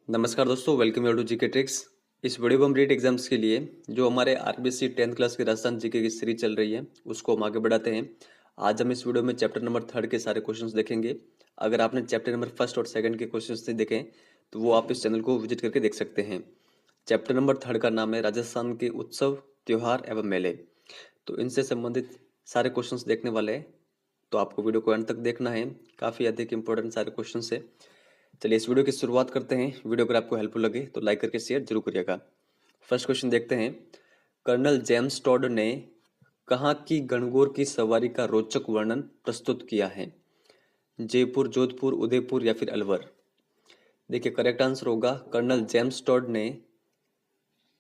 नमस्कार दोस्तों, welcome you to GK tricks. इस वीडियो में हम रीट एग्जाम्स के लिए जो हमारे आरबीसी 10th क्लास की राजस्थान जीके की सीरीज चल रही है उसको हम आगे बढ़ाते हैं। आज हम इस वीडियो में चैप्टर नंबर 3 के सारे क्वेश्चंस देखेंगे। अगर आपने चैप्टर नंबर 1 और 2 के क्वेश्चंस नहीं देखे तो वो आप इस चैनल को विजिट करके देख सकते हैं। चैप्टर नंबर 3 का नाम है राजस्थान के उत्सव, त्योहार एवं मेले। तो इनसे संबंधित सारे क्वेश्चंस देखने वाले हैं, तो आपको वीडियो को अंत तक देखना है। काफ़ी अधिक इंपॉर्टेंट सारे क्वेश्चंस है। चलिए इस वीडियो की शुरुआत करते हैं। वीडियो अगर आपको हेल्पफुल लगे तो लाइक करके शेयर जरूर करिएगा। फर्स्ट क्वेश्चन देखते हैं। कर्नल जेम्स टॉड ने कहाँ की गणगौर की सवारी का रोचक वर्णन प्रस्तुत किया है? जयपुर, जोधपुर, उदयपुर या फिर अलवर? देखिए करेक्ट आंसर होगा कर्नल जेम्स टॉड ने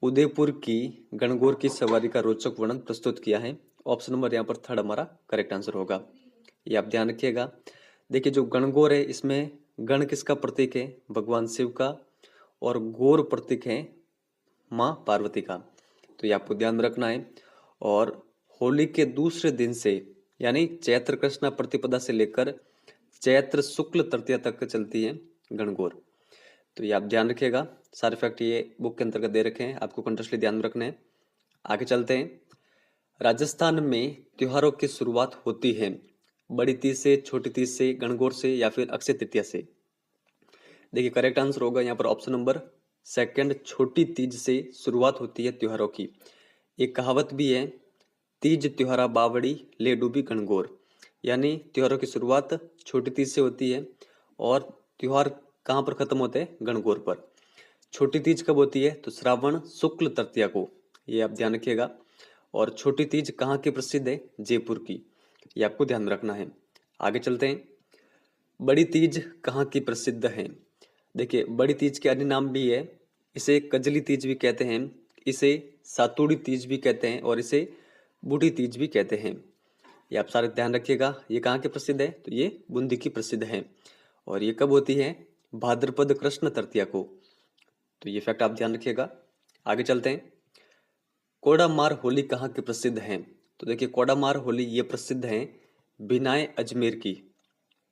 उदयपुर की गणगौर की सवारी का रोचक वर्णन प्रस्तुत किया है। ऑप्शन नंबर यहाँ पर थर्ड हमारा करेक्ट आंसर होगा। ये आप ध्यान रखिएगा। देखिए जो गणगौर है इसमें गण किसका प्रतीक है? भगवान शिव का। और गौर प्रतीक है माँ पार्वती का। तो ये आपको ध्यान में रखना है। और होली के दूसरे दिन से यानी चैत्र कृष्णा प्रतिपदा से लेकर चैत्र शुक्ल तृतीया तक चलती है गणगौर। तो ये आप ध्यान रखिएगा। सारे फैक्ट ये बुक के अंतर्गत दे रखे हैं, आपको कंटिन्यूसली ध्यान में रखने हैं। आगे चलते हैं। राजस्थान में त्योहारों की शुरुआत होती है बड़ी तीज से, छोटी तीज से, गणगौर से या फिर अक्षय तृतीया से? देखिए करेक्ट आंसर होगा यहाँ पर ऑप्शन नंबर सेकंड, छोटी तीज से शुरुआत होती है त्योहारों की। एक कहावत भी है, तीज त्योहारा बावड़ी ले डूबी गणगौर। यानी त्योहारों की शुरुआत छोटी तीज से होती है और त्योहार कहाँ पर खत्म होते हैं? गणगौर पर। छोटी तीज कब होती है? तो श्रावण शुक्ल तृतीया को। ये आप ध्यान रखिएगा। और छोटी तीज कहाँ की प्रसिद्ध है? जयपुर की। ये आपको ध्यान में रखना है। आगे चलते हैं। बड़ी तीज कहाँ की प्रसिद्ध है? देखिए बड़ी तीज के अन्य नाम भी है। इसे कजली तीज भी कहते हैं, इसे सातुड़ी तीज भी कहते हैं और इसे बूढ़ी तीज भी कहते हैं। ये आप सारे ध्यान रखिएगा। ये कहाँ के प्रसिद्ध है? तो ये बूंदी की प्रसिद्ध है। और ये कब होती है? भाद्रपद कृष्ण तृतीया को। तो ये फैक्ट आप ध्यान रखिएगा। आगे चलते हैं। कोडामार होली कहाँ की प्रसिद्ध है? तो देखिए कोडामार होली ये प्रसिद्ध है बिनाए अजमेर की।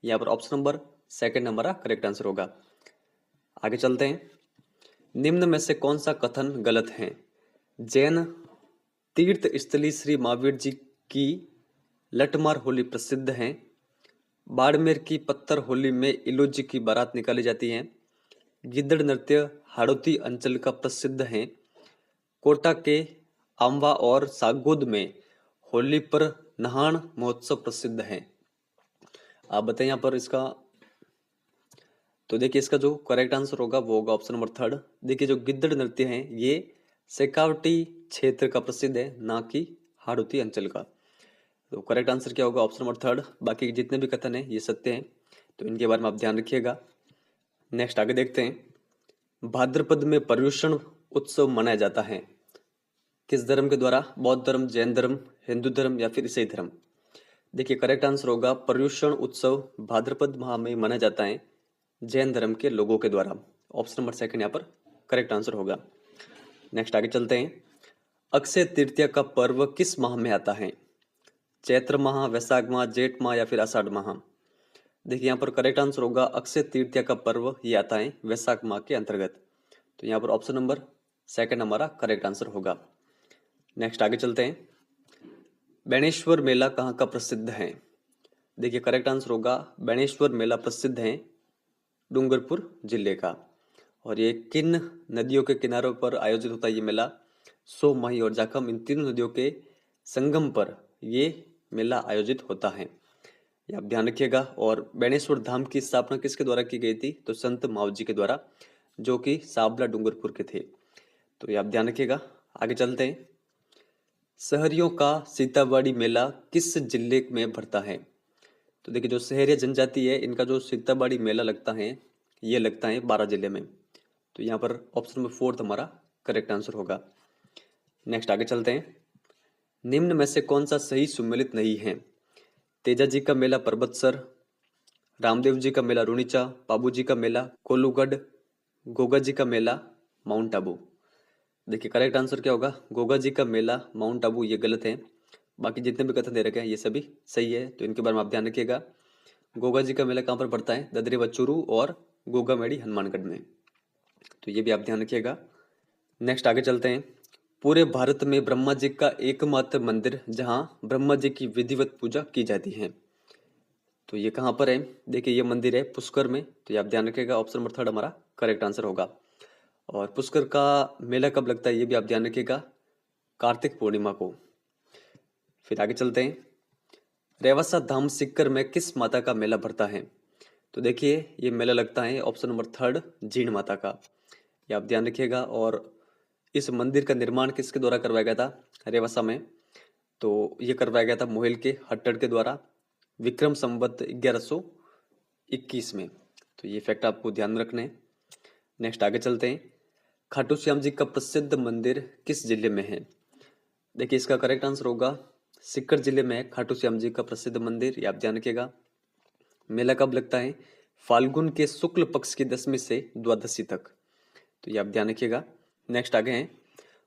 यहाँ पर ऑप्शन नंबर सेकंड हमारा करेक्ट आंसर होगा। आगे चलते हैं। निम्न में से कौन सा कथन गलत है? जैन तीर्थ स्थली श्री महावीर जी की लठमार होली प्रसिद्ध है। बाड़मेर की पत्थर होली में इलो जी की बारात निकाली जाती है। गिद्दड़ नृत्य हाड़ौती अंचल का प्रसिद्ध है। कोटा के आंबा और सागोद में होली पर नहान महोत्सव प्रसिद्ध है। आप बताइए यहाँ पर इसका। तो देखिए इसका जो करेक्ट आंसर होगा वो होगा ऑप्शन नंबर थर्ड। देखिए जो गिद्दड़ नृत्य है ये शेखावटी क्षेत्र का प्रसिद्ध है, ना कि हाड़ौती अंचल का। तो करेक्ट आंसर क्या होगा? Option number third. बाकी जितने भी कथन है ये सत्य हैं, तो इनके बारे में आप ध्यान रखिएगा। नेक्स्ट आगे देखते हैं। भाद्रपद में पर्युषण उत्सव मनाया जाता है किस धर्म के द्वारा? बौद्ध धर्म, जैन धर्म, हिंदू धर्म या फिर ईसाई धर्म? देखिए करेक्ट आंसर होगा पर्युषण उत्सव भाद्रपद माह में मनाया जाता है जैन धर्म के लोगों के द्वारा। ऑप्शन नंबर सेकंड यहाँ पर करेक्ट आंसर होगा। नेक्स्ट आगे चलते हैं। अक्षय तृतीया का पर्व किस माह में आता है? चैत्र माह, वैशाख माह, जेठ माह या फिर आषाढ़ माह? देखिए यहाँ पर करेक्ट आंसर होगा अक्षय तृतीया का पर्व ये आता है वैशाख माह के अंतर्गत। तो यहाँ पर ऑप्शन नंबर सेकंड हमारा करेक्ट आंसर होगा। नेक्स्ट आगे चलते हैं। बेणेश्वर मेला कहाँ का प्रसिद्ध है? देखिए करेक्ट आंसर होगा बेणेश्वर मेला प्रसिद्ध है डूंगरपुर जिले का। और ये किन नदियों के किनारों पर आयोजित होता है ये मेला? सो, माही और जाखम, इन तीनों नदियों के संगम पर ये मेला आयोजित होता है। ये आप ध्यान रखिएगा। और बेणेश्वर धाम की स्थापना किसके द्वारा की गई थी? तो संत मावजी के द्वारा, जो कि साबला डूंगरपुर के थे। तो ये आप ध्यान रखिएगा। आगे चलते हैं। शहरियों का सीताबाड़ी मेला किस जिले में भरता है? तो देखिए जो शहरी जनजाति है इनका जो सीताबाड़ी मेला लगता है ये लगता है 12 जिले में। तो यहाँ पर ऑप्शन नंबर फोर्थ हमारा करेक्ट आंसर होगा। नेक्स्ट आगे चलते हैं। निम्न में से कौन सा सही सुमेलित नहीं है? तेजा जी का मेला परबतसर, रामदेव जी का मेला रुणीचा, बाबू जी का मेला कोलूगढ़, गोगा जी का मेला माउंट आबू? देखिए करेक्ट आंसर क्या होगा? गोगा जी का मेला माउंट आबू ये गलत है। बाकी जितने भी कथन दे रखे हैं ये सभी सही है, तो इनके बारे में आप ध्यान रखिएगा। गोगा जी का मेला कहाँ पर पड़ता है? ददरी बच्चूरू और गोगा मेड़ी हनुमानगढ़ में। तो ये भी आप ध्यान रखिएगा। नेक्स्ट आगे चलते हैं। पूरे भारत में ब्रह्मा जी का एकमात्र मंदिर जहां ब्रह्मा जी की विधिवत पूजा की जाती है, तो ये कहाँ पर है? देखिए ये मंदिर है पुष्कर में, तो ये आप ध्यान रखिएगा। ऑप्शन नंबर थर्ड हमारा करेक्ट आंसर होगा। और पुष्कर का मेला कब लगता है ये भी आप ध्यान रखिएगा, कार्तिक पूर्णिमा को। फिर आगे चलते हैं। रेवसा धाम सिक्कर में किस माता का मेला भरता है? तो देखिए ये मेला लगता है option number third Jeen Mata का, ये आप ध्यान रखिएगा। और इस मंदिर का निर्माण किसके द्वारा करवाया गया था रेवसा में? तो ये करवाया गया था मोहिल के हट्टड़ के द्वारा विक्रम संवत 1121 में। तो ये फैक्ट आपको ध्यान में रखने हैं। नेक्स्ट आगे चलते हैं। खाटू श्याम जी का प्रसिद्ध मंदिर किस जिले में है? देखिए इसका करेक्ट आंसर होगा सीकर जिले में है खाटू श्याम जी का प्रसिद्ध मंदिर, ये आप ध्यान रखिएगा। मेला कब लगता है? फाल्गुन के शुक्ल पक्ष की 10वीं से द्वादशी तक, तो ये आप ध्यान रखिएगा। नेक्स्ट आगे हैं।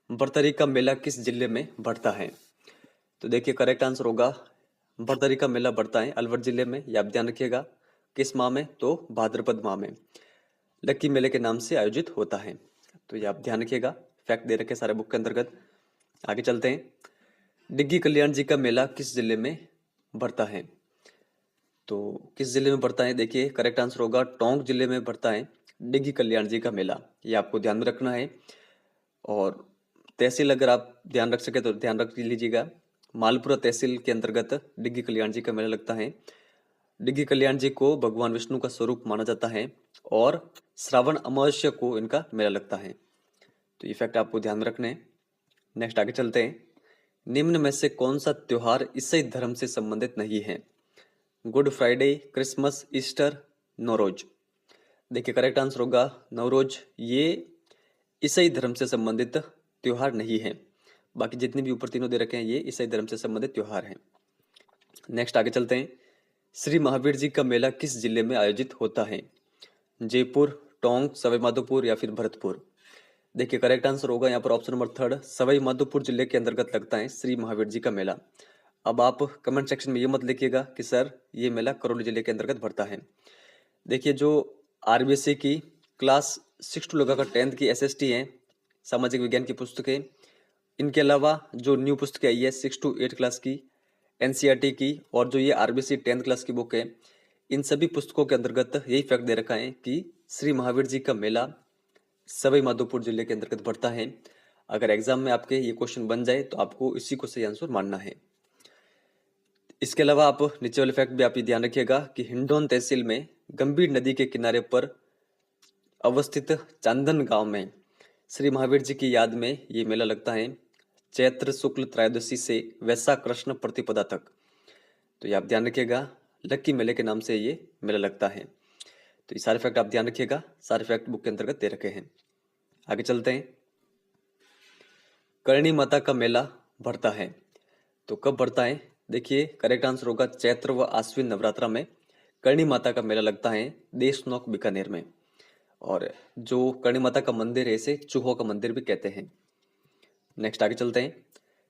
बरतरी का मेला किस जिले में बढ़ता है? तो देखिए करेक्ट आंसर होगा बरतरी का मेला बढ़ता है अलवर जिले में, ये आप ध्यान रखिएगा। किस माह में? तो भाद्रपद माह में लक्की मेले के नाम से आयोजित होता है, तो ये आप ध्यान रखिएगा। फैक्ट दे रखे सारे बुक के अंतर्गत। आगे चलते हैं। डिग्गी कल्याण जी का मेला किस जिले में बढ़ता है? तो किस जिले में बढ़ता है? देखिए करेक्ट आंसर होगा टोंक जिले में बढ़ता है डिग्गी कल्याण जी का मेला, ये आपको ध्यान में रखना है। और तहसील अगर आप ध्यान रख सके तो ध्यान रख लीजिएगा। मालपुरा तहसील के अंतर्गत डिग्गी कल्याण जी का मेला लगता है। डिग्गी कल्याण जी को भगवान विष्णु का स्वरूप माना जाता है और श्रावण अमावस्या को इनका मेला लगता है, तो ये फैक्ट आपको ध्यान में रखने हैं। नेक्स्ट आगे चलते हैं। निम्न में से कौन सा त्योहार ईसाई धर्म से संबंधित नहीं है? Good Friday, Christmas, Easter, Nowruz. देखिए करेक्ट आंसर होगा नवरोज, ये ईसाई धर्म से संबंधित त्योहार नहीं है। बाकी जितने भी ऊपर तीनों दे रखे हैं ये ईसाई धर्म से संबंधित त्योहार हैं। नेक्स्ट आगे चलते हैं। श्री महावीर जी का मेला किस जिले में आयोजित होता है? जयपुर, टोंक, सवाई माधोपुर या फिर भरतपुर। देखिए करेक्ट आंसर होगा यहाँ पर option number third, Sawai Madhopur जिले के अंतर्गत लगता है श्री महावीर जी का मेला। अब आप कमेंट सेक्शन में ये मत लिखिएगा कि सर ये मेला करौली जिले के अंतर्गत भरता है। देखिए जो आरबीएससी की क्लास 6 टू लगा कर 10th की एसएसटी है, सामाजिक विज्ञान की पुस्तकें, इनके अलावा जो न्यू पुस्तकें आई है 6 टू 8 क्लास की एनसीईआरटी की, और जो ये आरबीएससी 10th क्लास की बुक है, इन सभी पुस्तकों के अंतर्गत यही फैक्ट दे रखा है कि श्री महावीर जी का मेला सवाई माधोपुर जिले के अंतर्गत बढ़ता है। अगर एग्जाम में आपके ये क्वेश्चन बन जाए तो आपको इसी को सही आंसर मानना है। इसके अलावा आप नीचे वाले फैक्ट भी आप ये ध्यान रखिएगा कि हिंडौन तहसील में गंभीर नदी के किनारे पर अवस्थित चांदन गांव में श्री महावीर जी की याद में ये मेला लगता है चैत्र शुक्ल त्रयोदशी से वैशाख कृष्ण प्रतिपदा तक, तो ये आप ध्यान रखिएगा। लक्की मेले के नाम से ये मेला लगता है, तो ये सारे फैक्ट आप ध्यान रखिएगा। सारे फैक्ट बुक के अंतर्गत दे रखे हैं। आगे चलते हैं। करणी माता का मेला बढ़ता है, तो कब बढ़ता है? देखिए करेक्ट आंसर होगा चैत्र व आश्विन नवरात्रा में करणी माता का मेला लगता है देशनोक बीकानेर में। और जो करणी माता का मंदिर है इसे चूहों का मंदिर भी कहते हैं। नेक्स्ट आगे चलते हैं।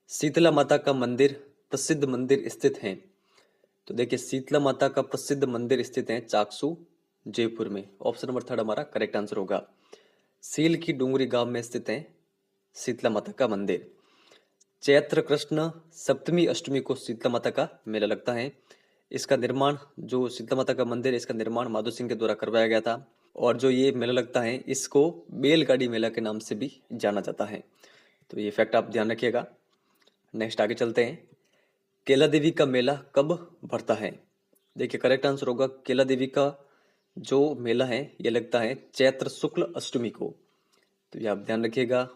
शीतला माता का मंदिर प्रसिद्ध मंदिर स्थित है, तो देखिए शीतला माता का प्रसिद्ध मंदिर स्थित है चाकसू जयपुर में। ऑप्शन नंबर थर्ड हमारा करेक्ट आंसर होगा। सील की डूंगरी गांव में स्थित है शीतला माता का मंदिर। चैत्र कृष्ण सप्तमी अष्टमी को शीतला माता का मेला लगता है। इसका निर्माण, जो शीतला माता का मंदिर है इसका निर्माण माधो सिंह के द्वारा करवाया गया था। और जो ये मेला लगता है इसको बैलगाड़ी मेला के नाम से भी जाना जाता है, तो ये फैक्ट आप ध्यान रखिएगा। नेक्स्ट आगे चलते हैं। केला देवी का मेला कब भरता है? देखिए करेक्ट आंसर होगा केला देवी का जो मेला है ये लगता है चैत्र शुक्ल अष्टमी को, तो ये आप ध्यान रखिएगा।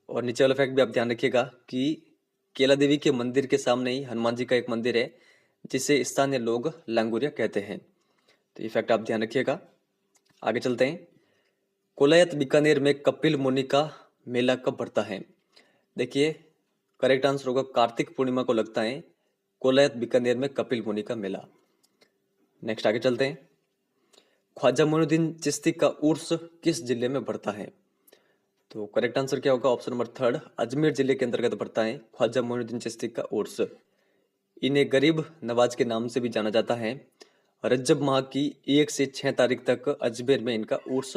और नीचे वाला फैक्ट भी आप ध्यान रखिएगा कि केला देवी के मंदिर के सामने ही हनुमान जी का एक मंदिर है जिसे स्थानीय लोग लांगुरिया कहते हैं, तो ये फैक्ट आप ध्यान रखिएगा। आगे चलते हैं। कोलायत बीकानेर में कपिल मुनि का मेला कब भरता है? देखिए करेक्ट आंसर होगा कार्तिक पूर्णिमा को लगता है कोलायत बीकानेर में कपिल मुनि का मेला। नेक्स्ट आगे चलते हैं। ख्वाजा मोइनुद्दीन चिश्ती का उर्स किस जिले में बढ़ता है? तो करेक्ट आंसर क्या होगा? ऑप्शन नंबर थर्ड, अजमेर जिले के अंतर्गत बढ़ता है ख्वाजा मोइनुद्दीन चिश्ती का उर्स। इन्हें गरीब नवाज के नाम से भी जाना जाता है। रजब माह की 1 से 6 तारीख तक अजमेर में इनका उर्स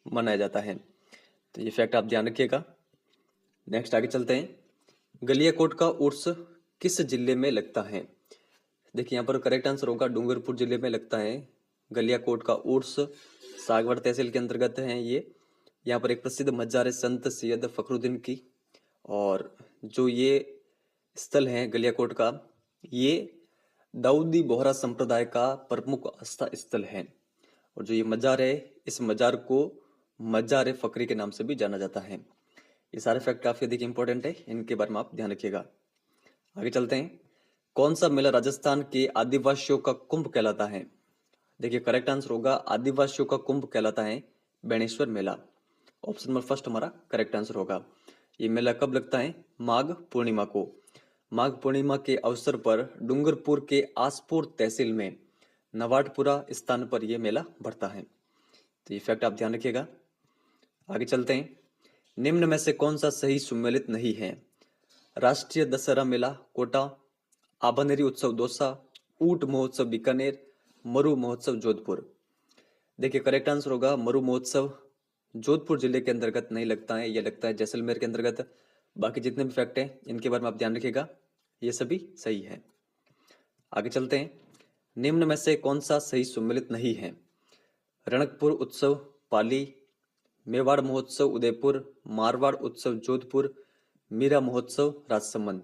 मनाया जाता है। तो ये फैक्ट आप ध्यान रखिएगा। नेक्स्ट आगे चलते हैं। गलियाकोट का उर्स किस जिले में लगता है? देखिए यहाँ पर करेक्ट आंसर होगा डूंगरपुर जिले में लगता है गलियाकोट का उर्स। सागवाड़ तहसील के अंतर्गत है ये। यहाँ पर एक प्रसिद्ध मजार है संत सैयद फखरुद्दीन की। और जो ये स्थल है गलियाकोट का, ये दाऊदी बोहरा संप्रदाय का प्रमुख आस्था स्थल है। और जो ये मजार है, इस मजार को मजार फकरी के नाम से भी जाना जाता है। ये सारे फैक्ट काफी अधिक इंपॉर्टेंट है, इनके बारे में आप ध्यान रखिएगा। आगे चलते हैं। कौन सा मेला राजस्थान के आदिवासियों का कुंभ कहलाता है? देखिए करेक्ट आंसर होगा आदिवासियों का कुंभ कहलाता है बेणेश्वर मेला। ऑप्शन नंबर फर्स्ट हमारा करेक्ट आंसर होगा। ये मेला कब लगता है? माघ पूर्णिमा को। माघ पूर्णिमा के अवसर पर डूंगरपुर के आसपुर तहसील में नवाटपुरा स्थान पर यह मेला बढ़ता है। तो ये फैक्ट आप ध्यान रखिएगा। आगे चलते हैं। निम्न में से कौन सा सही सुमेलित नहीं है? राष्ट्रीय दशहरा मेला कोटा, आभानेरी उत्सव दौसा, ऊंट महोत्सव बीकानेर, मरु महोत्सव जोधपुर। देखिए करेक्ट आंसर होगा मरु महोत्सव जोधपुर जिले के अंतर्गत नहीं लगता है, यह लगता है जैसलमेर के अंतर्गत। बाकी जितने भी फैक्ट हैं इनके बारे में आप ध्यान रखिएगा, ये सभी सही है। आगे चलते हैं। निम्न में से कौन सा सही सुमेलित नहीं है? रणकपुर उत्सव पाली, मेवाड़ महोत्सव उदयपुर, मारवाड़ उत्सव जोधपुर, मीरा महोत्सव राजसमंद।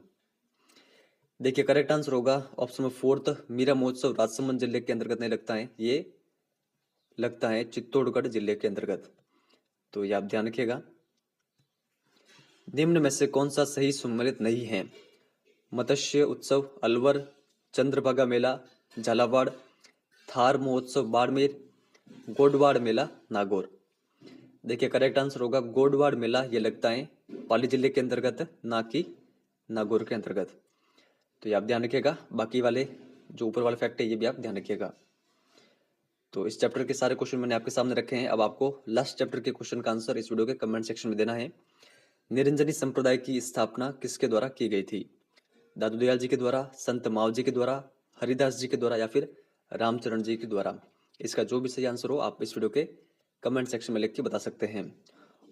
देखिए करेक्ट आंसर होगा ऑप्शन नंबर फोर्थ, मीरा महोत्सव राजसमंद जिले के अंतर्गत नहीं लगता है, ये लगता है चित्तौड़गढ़ जिले के अंतर्गत। तो ये आप ध्यान रखिएगा। निम्न में से कौन सा सही सुमेलित नहीं है? मत्स्य उत्सव अलवर, चंद्रभागा मेला झालावाड़, थार महोत्सव बाड़मेर, गोडवाड़ मेला नागौर। देखिए करेक्ट आंसर होगा गोडवाड़ मेला, ये लगता है पाली जिले के अंतर्गत, ना कि नागौर के अंतर्गत। तो ये आप ध्यान रखिएगा। बाकी वाले जो ऊपर वाले फैक्ट है ये भी आप ध्यान रखिएगा। तो इस चैप्टर के सारे क्वेश्चन मैंने आपके सामने रखे हैं। अब आपको लास्ट चैप्टर के क्वेश्चन का आंसर इस वीडियो के कमेंट सेक्शन में देना है। निरंजनी संप्रदाय की स्थापना किसके द्वारा की गई थी? दादू दयाल जी के द्वारा, संत माव जी के द्वारा, हरिदास जी के द्वारा या फिर रामचरण जी के द्वारा? इसका जो भी सही आंसर हो आप इस वीडियो के कमेंट सेक्शन में लिख के बता सकते हैं।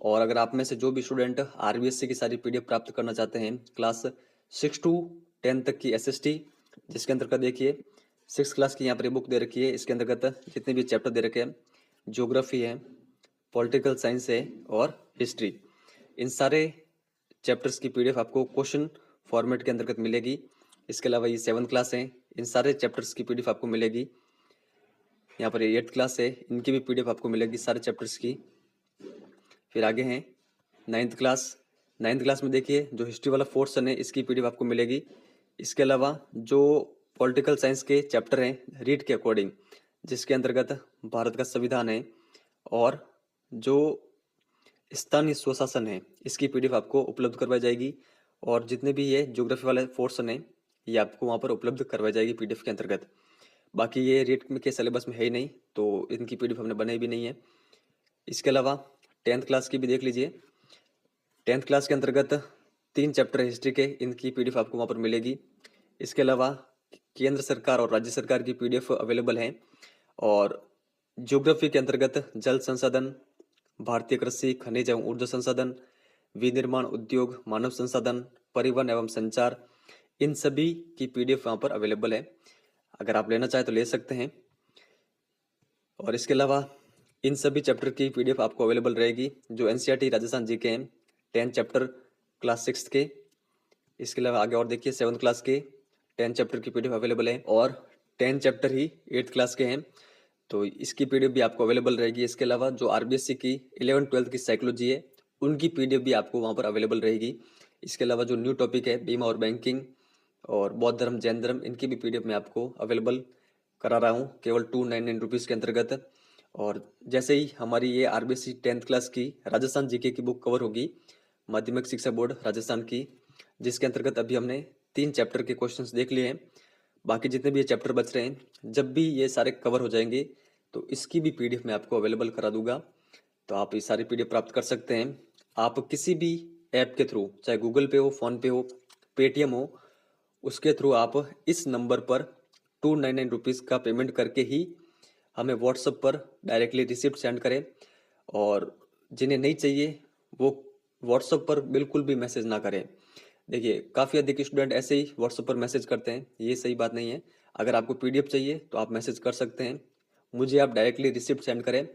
और अगर आप में से जो भी स्टूडेंट आरबीएससी की सारी पीडीएफ प्राप्त करना चाहते हैं क्लास 6 to 10 तक की एसएसटी, जिसके अंतर्गत देखिए 6 क्लास की यहाँ पर बुक दे रखी है। इसके अंतर्गत जितने भी चैप्टर दे रखे हैं, ज्योग्राफी है, पॉलिटिकल साइंस है और हिस्ट्री, इन सारे चैप्टर्स की पीडीएफ आपको क्वेश्चन फॉर्मेट के अंतर्गत मिलेगी। इसके अलावा ये 7 क्लास है, इन सारे चैप्टर्स की पीडीएफ आपको मिलेगी। यहाँ पर 8 क्लास है, इनकी भी पीडीएफ आपको मिलेगी सारे चैप्टर्स की। फिर आगे हैं 9th क्लास। 9th क्लास में देखिए जो हिस्ट्री वाला पोर्शन है इसकी पीडीएफ आपको मिलेगी। इसके अलावा जो पॉलिटिकल साइंस के चैप्टर हैं रीड के अकॉर्डिंग, जिसके अंतर्गत भारत का संविधान है और जो स्थानीय स्वशासन है, इसकी पीडीएफ आपको उपलब्ध करवाई जाएगी। और जितने भी ये ज्योग्राफी वाले पोर्शन है ये आपको वहाँ पर उपलब्ध करवाई जाएगी पीडीएफ के अंतर्गत। बाकी ये रीड के सिलेबस में है ही नहीं, तो इनकी पीडीएफ हमने बनाई भी नहीं है। इसके अलावा 10th क्लास की भी देख लीजिए। 10th क्लास के अंतर्गत 3 चैप्टर हिस्ट्री के, इनकी पीडीएफ आपको वहाँ पर मिलेगी। इसके अलावा केंद्र सरकार और राज्य सरकार की पीडीएफ अवेलेबल हैं। और ज्योग्राफी के अंतर्गत जल संसाधन, भारतीय कृषि, खनिज एवं ऊर्जा संसाधन, विनिर्माण उद्योग, मानव संसाधन, परिवहन एवं संचार, इन सभी की पीडीएफ वहाँ पर अवेलेबल है। अगर आप लेना चाहें तो ले सकते हैं। और इसके अलावा इन सभी चैप्टर की पीडीएफ आपको अवेलेबल रहेगी जो एनसीईआरटी राजस्थान जी के हैं 10 चैप्टर क्लास 6 के। इसके अलावा आगे और देखिए 7th क्लास के 10 चैप्टर की पीडीएफ अवेलेबल है और 10 चैप्टर ही 8th क्लास के हैं, तो इसकी पीडीएफ भी आपको अवेलेबल रहेगी। इसके अलावा जो आरबीएससी की 11th 12th की साइकोलॉजी है उनकी पीडीएफ भी आपको वहाँ पर अवेलेबल रहेगी। इसके अलावा जो न्यू टॉपिक है बीमा और बैंकिंग और बौद्ध धर्म, जैन धर्म, इनकी भी पीडीएफ मैं आपको अवेलेबल करा रहा हूँ केवल 299 रुपीज़ के अंतर्गत। और जैसे ही हमारी ये आरबीएससी 10th क्लास की राजस्थान जीके की बुक कवर होगी, माध्यमिक शिक्षा बोर्ड राजस्थान की, जिसके अंतर्गत अभी हमने 3 चैप्टर के क्वेश्चंस देख लिए हैं। बाकी जितने भी ये चैप्टर बच रहे हैं, जब भी ये सारे कवर हो जाएंगे तो इसकी भी पीडीएफ मैं आपको अवेलेबल करा दूंगा। तो आप ये सारी पीडीएफ प्राप्त कर सकते हैं। आप किसी भी ऐप के थ्रू, चाहे गूगल पे हो, फोन पे हो, पेटीएम हो, उसके थ्रू आप इस नंबर पर 299 रुपीज़ का पेमेंट करके ही हमें व्हाट्सएप पर डायरेक्टली रिसिप्ट सेंड करें। और जिन्हें नहीं चाहिए वो व्हाट्सएप पर बिल्कुल भी मैसेज ना करें। देखिए, काफ़ी अधिक स्टूडेंट ऐसे ही व्हाट्सएप पर मैसेज करते हैं, ये सही बात नहीं है। अगर आपको पीडीएफ चाहिए तो आप मैसेज कर सकते हैं, मुझे आप डायरेक्टली रिसिप्ट सेंड करें।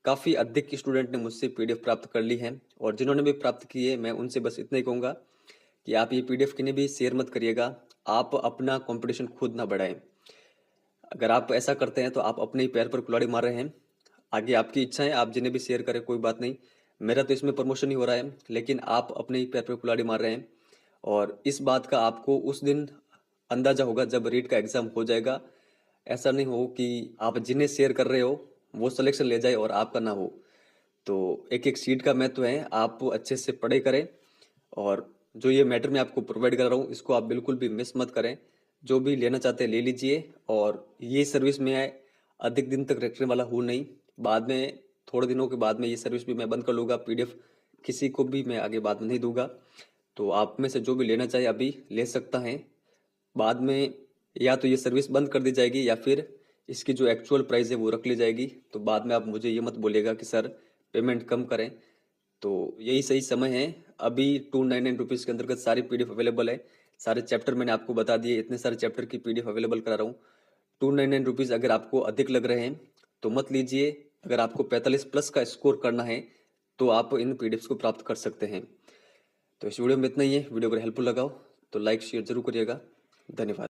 काफ़ी अधिक स्टूडेंट ने मुझसे पीडीएफ प्राप्त कर ली है, और जिन्होंने भी प्राप्त की है मैं उनसे बस इतना ही कहूँगा कि आप ये पीडीएफ किन्हीं भी शेयर मत करिएगा। आप अपना कंपटीशन खुद ना बढ़ाएं। अगर आप ऐसा करते हैं तो आप अपने ही पैर पर कुल्हाड़ी मार रहे हैं। आगे आपकी इच्छा है, आप जिन्हें भी शेयर करें कोई बात नहीं। मेरा तो इसमें प्रमोशन ही हो रहा है, लेकिन आप अपने ही पैर पर कुल्हाड़ी मार रहे हैं। और इस बात का आपको उस दिन अंदाजा होगा जब रीट का एग्जाम हो जाएगा। ऐसा नहीं हो कि आप जिन्हें शेयर कर रहे हो वो सिलेक्शन ले जाए और आपका ना हो। तो एक एक सीट का महत्व है, आप अच्छे से पढ़ाई करें। और जो ये मैटर मैं आपको प्रोवाइड कर रहा हूँ इसको आप बिल्कुल भी मिस मत करें। जो भी लेना चाहते हैं ले लीजिए। और ये सर्विस मैं अधिक दिन तक रखने वाला हूँ नहीं। बाद में थोड़े दिनों के बाद में ये सर्विस भी मैं बंद कर लूँगा। पीडीएफ किसी को भी मैं आगे बाद में नहीं दूंगा। तो आप में से जो भी लेना चाहे अभी ले सकता है। बाद में या तो ये सर्विस बंद कर दी जाएगी या फिर इसकी जो एक्चुअल प्राइस है वो रख ली जाएगी। तो बाद में आप मुझे ये मत बोलिएगा कि सर पेमेंट कम करें। तो यही सही समय है। अभी 299 रुपीज़ के अंतर्गत सारी पीडीएफ अवेलेबल है। सारे चैप्टर मैंने आपको बता दिए, इतने सारे चैप्टर की पीडीएफ अवेलेबल करा रहा हूँ। 299 रुपीज़ अगर आपको अधिक लग रहे हैं तो मत लीजिए। अगर आपको 45+ का स्कोर करना है तो आप इन पीडीएफ को प्राप्त कर सकते हैं। तो इस वीडियो में इतना ही है। वीडियो अगर हेल्पफुल लगा हो तो लाइक शेयर जरूर करिएगा। धन्यवाद।